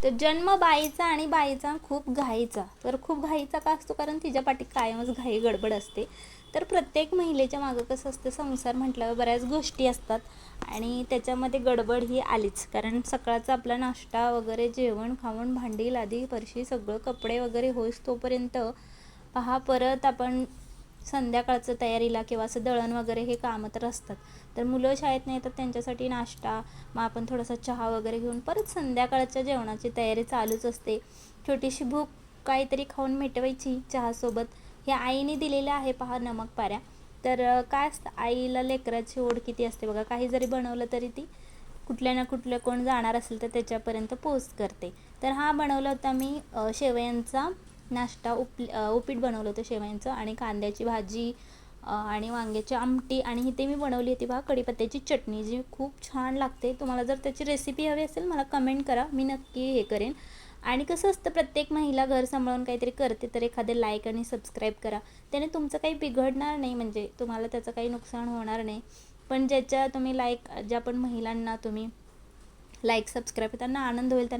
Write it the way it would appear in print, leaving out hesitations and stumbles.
तर जन्म बाईचा आणि बाईचा खूप घाईचा. तर खूप घाईचा का असतो? कारण तिच्या पाठी कायमच घाई गडबड असते. तर प्रत्येक महिलेच्या मागं कसं असतं, संसार म्हटल्यावर बऱ्याच गोष्टी असतात आणि त्याच्यामध्ये गडबड ही आलीच. कारण सकाळचा आपला नाश्ता वगैरे, जेवण खावण, भांडी लादी फरशी सगळं, कपडे वगैरे होईस तोपर्यंत पहा परत आपण संध्याकाळचं तयारीला किंवा असं दळण वगैरे हे कामं तर असतात. तर मुलं शाळेत नाही येतात त्यांच्यासाठी नाश्ता, मग आपण थोडासा चहा वगैरे घेऊन परत संध्याकाळच्या जेवणाची तयारी चालूच असते. छोटीशी भूक काहीतरी खाऊन मिटवायची चहासोबत. ह्या आईने दिलेल्या आहे पहा नमक पाऱ्या. तर काय असतं, आईला लेकराची ओढ किती असते बघा. काही जरी बनवलं तरी ती कुठल्या ना कुठल्या कोण जाणार असेल तर त्याच्यापर्यंत पोस्ट करते. तर हा बनवला होता मी शेवयांचा नाश्ता. उपीट बनवलं होतं शेवयांचं आणि कांद्याची भाजी आणि वांग्याची आमटी. आणि इथे मी बनवली होती बघा कढीपत्त्याची चटणी, जी खूप छान लागते. तुम्हाला जर त्याची रेसिपी हवी असेल मला कमेंट करा, मी नक्की हे करेन. आणि कसं असतं, प्रत्येक महिला घर सांभाळून काहीतरी करते तर एखादे लाईक आणि सबस्क्राईब करा. त्याने तुमचं काही बिघडणार नाही, म्हणजे तुम्हाला त्याचं काही नुकसान होणार नाही. पण ज्या पण महिलांना तुम्ही लाईक सबस्क्राईब त्यांना आनंद होईल, त्यांना